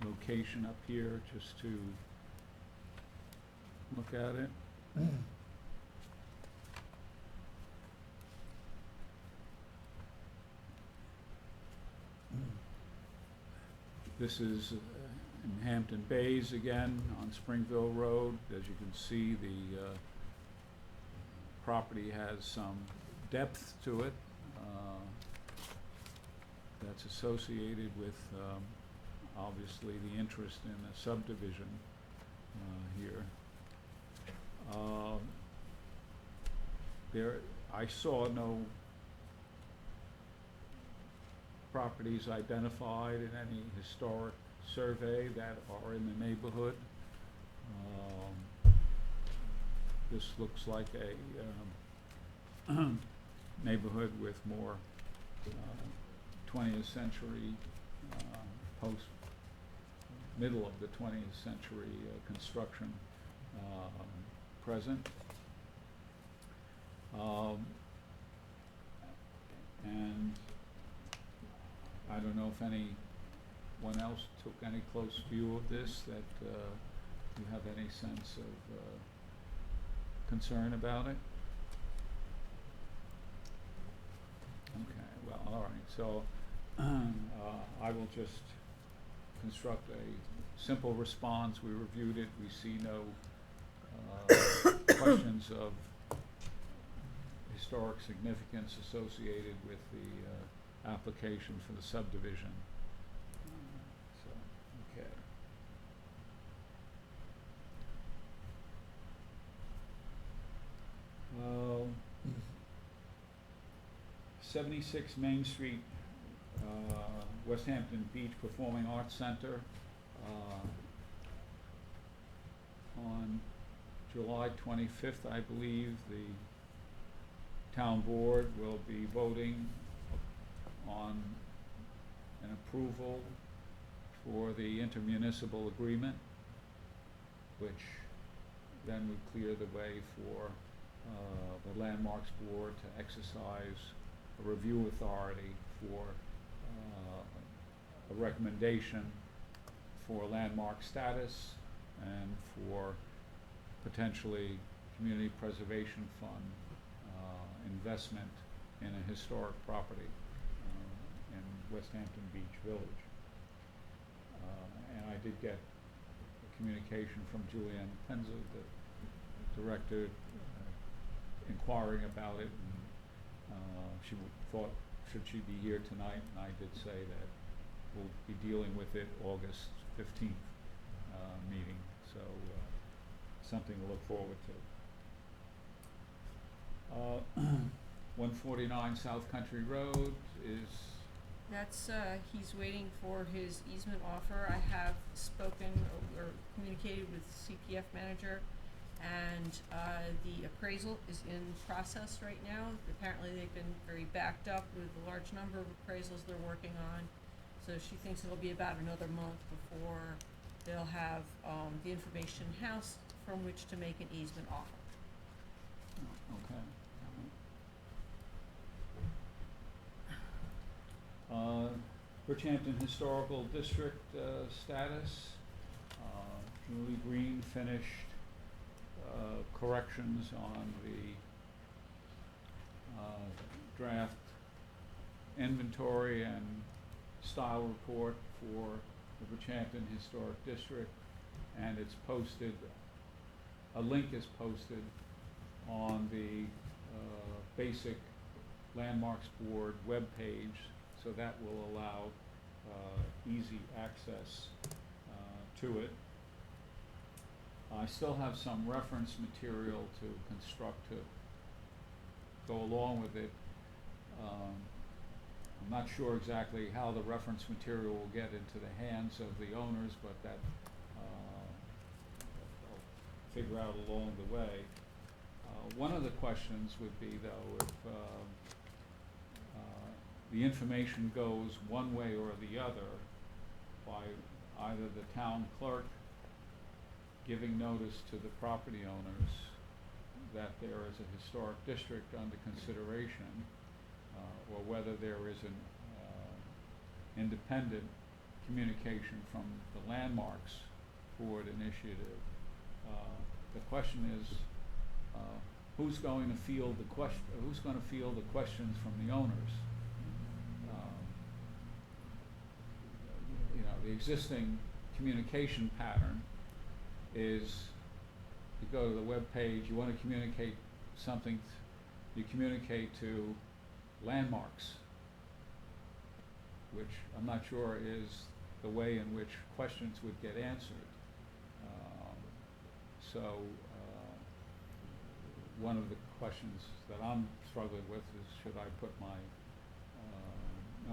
location up here, just to look at it. This is in Hampton Bays again, on Springville Road. As you can see, the property has some depth to it that's associated with obviously the interest in a subdivision here. I saw no properties identified in any historic survey that are in the neighborhood. This looks like a neighborhood with more 20th century, middle of the 20th century construction present. And I don't know if anyone else took any close view of this, that you have any sense of concern about it? Okay, well, all right, so I will just construct a simple response. We reviewed it, we see no questions of historic significance associated with the application for the subdivision. So, okay. 76 Main Street, West Hampton Beach Performing Arts Center. On July 25th, I believe, the town board will be voting on an approval for the intermunicipal agreement, which then would clear the way for the Landmarks Board to exercise a review authority for a recommendation for landmark status and for potentially community preservation fund investment in a historic property in West Hampton Beach Village. And I did get a communication from Julianne Penza, the director, inquiring about it, and she thought, should she be here tonight, and I did say that we'll be dealing with it August 15th meeting, so something to look forward to. 149 South Country Road is... That's, he's waiting for his easement offer. I have spoken or communicated with CPF manager, and the appraisal is in process right now. Apparently they've been very backed up with the large number of appraisals they're working on, so she thinks it'll be about another month before they'll have the information in-house from which to make an easement offer. Okay. Bridgehampton Historical District status. Julie Green finished corrections on the draft inventory and style report for the Bridgehampton Historic District, and it's posted, a link is posted on the basic Landmarks Board webpage, so that will allow easy access to it. I still have some reference material to construct to go along with it. I'm not sure exactly how the reference material will get into the hands of the owners, but that I'll figure out along the way. One of the questions would be, though, if the information goes one way or the other by either the town clerk giving notice to the property owners that there is a historic district under consideration, or whether there is an independent communication from the Landmarks Board initiative. The question is, who's going to field the questions from the owners? The existing communication pattern is you go to the web page, you want to communicate something, you communicate to Landmarks, which I'm not sure is the way in which questions would get answered. One of the questions that I'm struggling with is, should I put my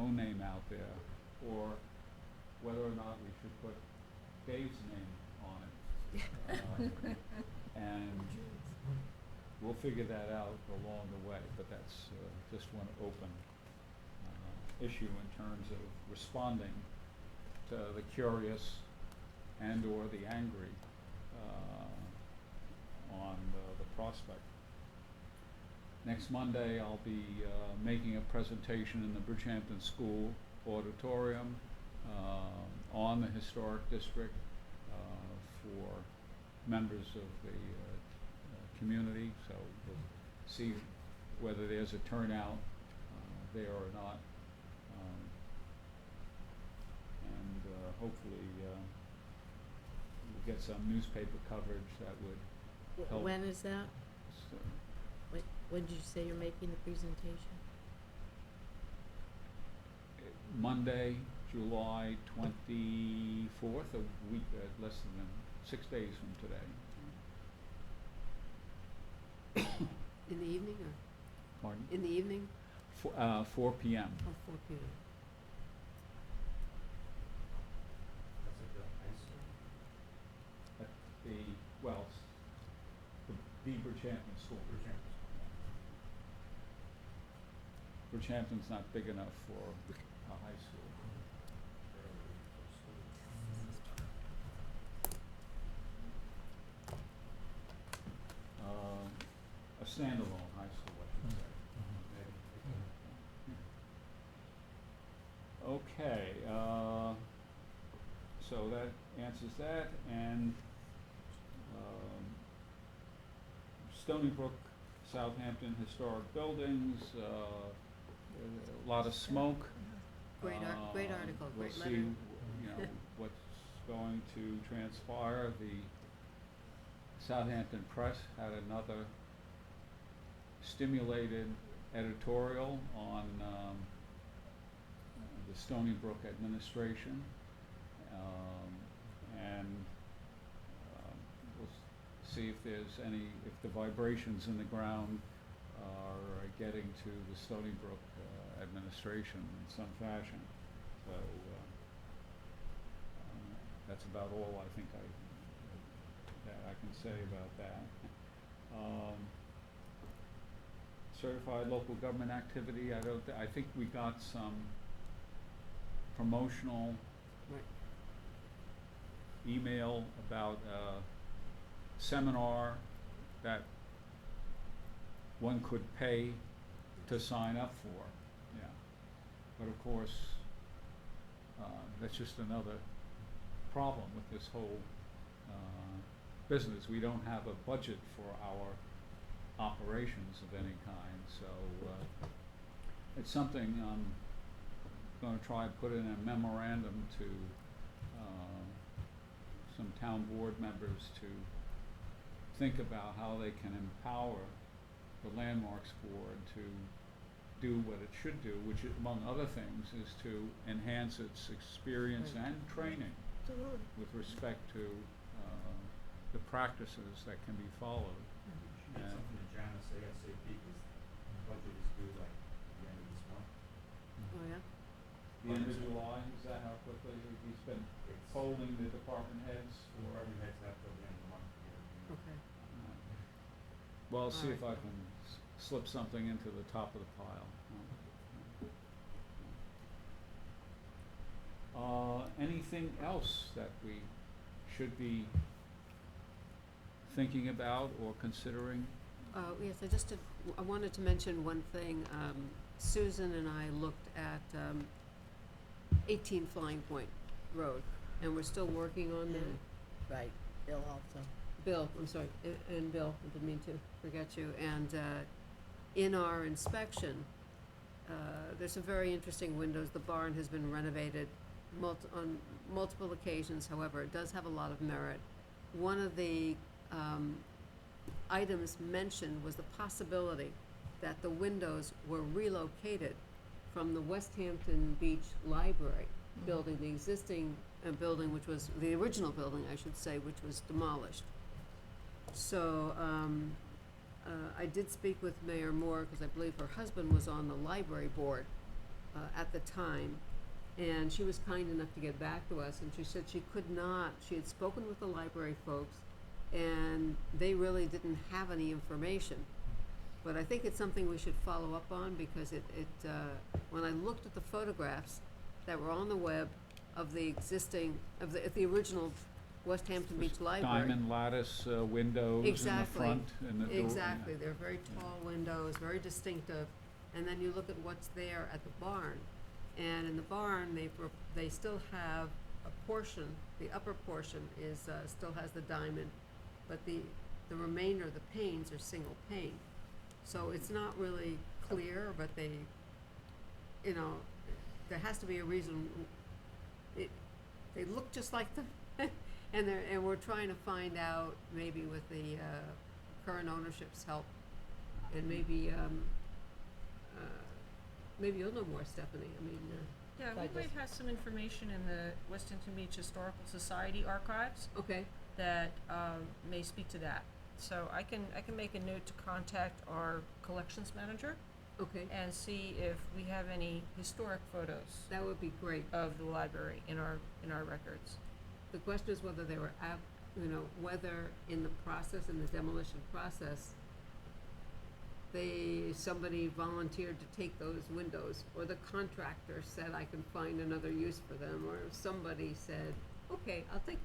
own name out there, or whether or not we should put Dave's name on it. And we'll figure that out along the way, but that's just one open issue in terms of responding to the curious and or the angry on the prospect. Next Monday, I'll be making a presentation in the Bridgehampton School auditorium on the historic district for members of the community, so we'll see whether there's a turnout there or not, and hopefully we'll get some newspaper coverage that would help. When is that? So, When did you say you're making the presentation? Monday, July 24th, a week, less than 6 days from today. In the evening or, Pardon? in the evening? 4 p.m. Oh, 4 p.m. That's at the high school. At the Bridgehampton School. Bridgehampton's not big enough for a high school. A standalone high school, I should say. Okay, so that answers that, and Stony Brook, Southampton historic buildings, a lot of smoke. Great article, We'll great see, letter. what's going to transpire. The Southampton Press had another stimulated editorial on the Stony Brook administration, and we'll see if the vibrations in the ground are getting to the Stony Brook administration in some fashion. So that's about all I think that I can say about that. Certified local government activity, I think we got some promotional Right. email about a seminar that one could pay to sign up for, yeah. But of course, that's just another problem with this whole business. We don't have a budget for our operations of any kind, so it's something I'm going to try and put in a memorandum to some town board members to think about how they can empower the Landmarks Board to do what it should do, which among other things is to enhance its experience and training with respect to the practices that can be followed. Should get something to Janice ASAP, because the budget is due like the end of this month. Oh, yeah? The end of July, is that how quickly he's been It's polling the department heads for? Department heads have till the end of the month. Okay. Well, I'll see All if I right. can slip something into the top of the pile. Anything else that we should be thinking about or considering? Yes, I wanted to mention one thing. Susan and I looked at 18 Flying Point Road, and we're still working on that. Right, Bill also. Bill, I'm sorry, and Bill, I didn't mean to forget you. And in our inspection, there's some very interesting windows. The barn has been renovated on multiple occasions, however, it does have a lot of merit. One of the items mentioned was the possibility that the windows were relocated from the West Hampton Beach Library building, the existing building, which was the original building, I should say, which was demolished. So I did speak with Mayor Moore, because I believe her husband was on the library board at the time, and she was kind enough to get back to us, and she said she could not, she had spoken with the library folks, and they really didn't have any information. But I think it's something we should follow up on, because when I looked at the photographs that were on the web of the existing, of the original West Hampton Beach Library. Diamond lattice windows in the Exactly. front and the door. Exactly, they're very tall windows, very distinctive, and then you look at what's there at the barn. And in the barn, they still have a portion, the upper portion is, still has the diamond, but the remainder, the panes are single pane. So it's not really clear, but they, there has to be a reason. They look just like them, and we're trying to find out, maybe with the current ownership's help, and maybe you'll know more, Stephanie. I mean, Yeah, I we might have some information in the West Hampton Beach Historical Society archives okay, that may speak to that. So I can make a note to contact our collections manager okay, and see if we have any historic photos that would be great. of the library in our records. The question is whether they were, whether in the process, in the demolition process, somebody volunteered to take those windows, or the contractor said, I can find another use for them, or somebody said, okay, I'll take,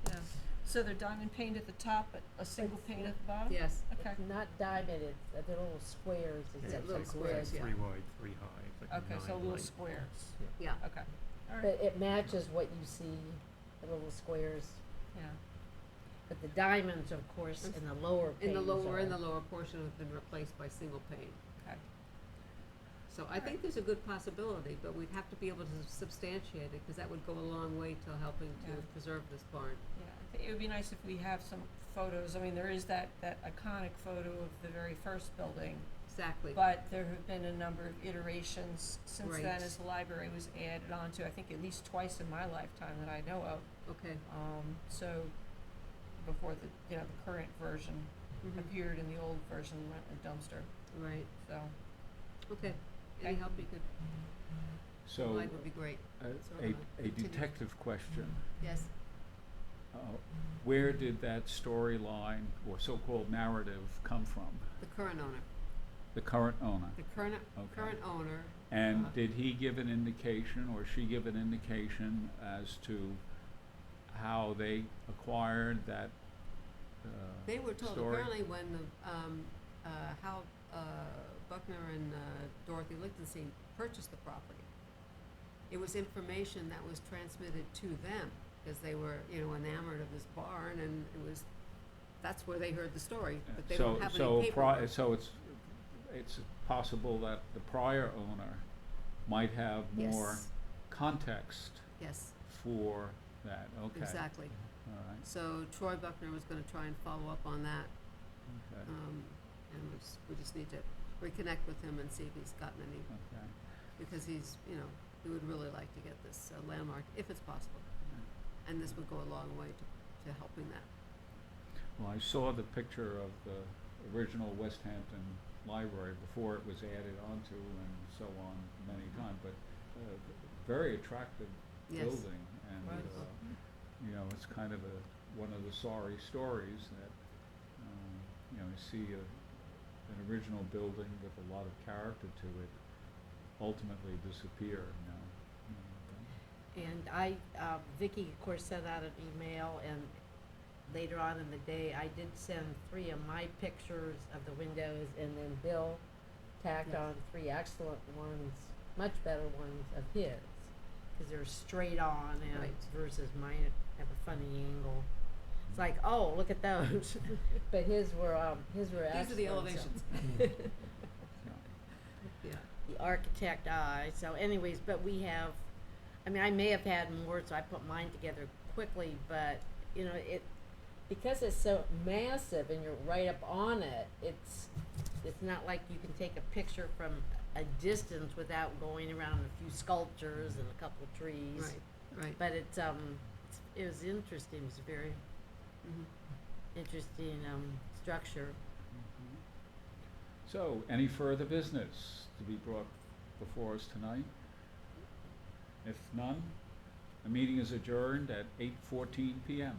Yeah. So they're diamond paned at the top, but a single pane at the bottom? yes, Okay. Not diamond, it's, they're little squares, it's Yeah, like little squares, yeah. 3 wide, 3 high, it's like Okay, so 9 little height. squares. yeah, Okay. All right. But it matches what you see, the little squares, Yeah. but the diamonds, of course, in the lower in the panes lower, are- in the lower portion have been replaced by single pane. Okay. So I think there's a good possibility, but we'd have to be able to substantiate it, because that would go a long way to helping to Yeah. preserve this barn. Yeah, I think it would be nice if we have some photos. I mean, there is that iconic photo of the very first building, Exactly. but there have been a number of iterations since then Right. as the library was added onto, I think at least twice in my lifetime that I know of. Okay. So before the current version Mhm. appeared and the old version went in a dumpster, Right, so. okay. Any Okay. help you could So, provide would be great. So, a continue. detective question. Yes, Where did that storyline or so-called narrative come from? the current owner. The current owner? The current Okay. owner. And did he give an indication, or she give an indication as to how they acquired that They were told, story? apparently when Hal Buckner and Dorothy Lichtenstein purchased the property, it was information that was transmitted to them, because they were, enamored of this barn, and that's where they heard the story, but they don't have any paperwork. So it's possible that the prior owner might have more Yes. context Yes, for that, okay. exactly. All right, So Troy Buckner was gonna try and follow up on that, okay, and we just need to reconnect with him and see if he's gotten any, okay. because he's, he would really like to get this landmark, if it's possible. And this would go a long way to helping that. Well, I saw the picture of the original West Hampton Library before it was added onto and so on many times, but very attractive Yes. building, and Wonderful. it's kind of one of the sorry stories that see an original building with a lot of character to it ultimately disappear, you know. And Vicky, of course, sent out an email, and later on in the day, I did send 3 of my pictures of the windows, and then Bill tacked on 3 excellent ones, much better ones of his, because they're straight on, and Right. versus mine have a funny angle. It's like, oh, look at those, but his were excellent. These are the so- elevations. Yeah. the architect eye. So anyways, but we have, I mean, I may have had more, so I put mine together quickly, but, you know, because it's so massive and you're right up on it, it's not like you can take a picture from a distance without going around a few sculptures and a couple of trees. Right, right. But it was interesting. It was a very Mhm. interesting structure. So, any further business to be brought before us tonight? If none, the meeting is adjourned at 8:14 PM.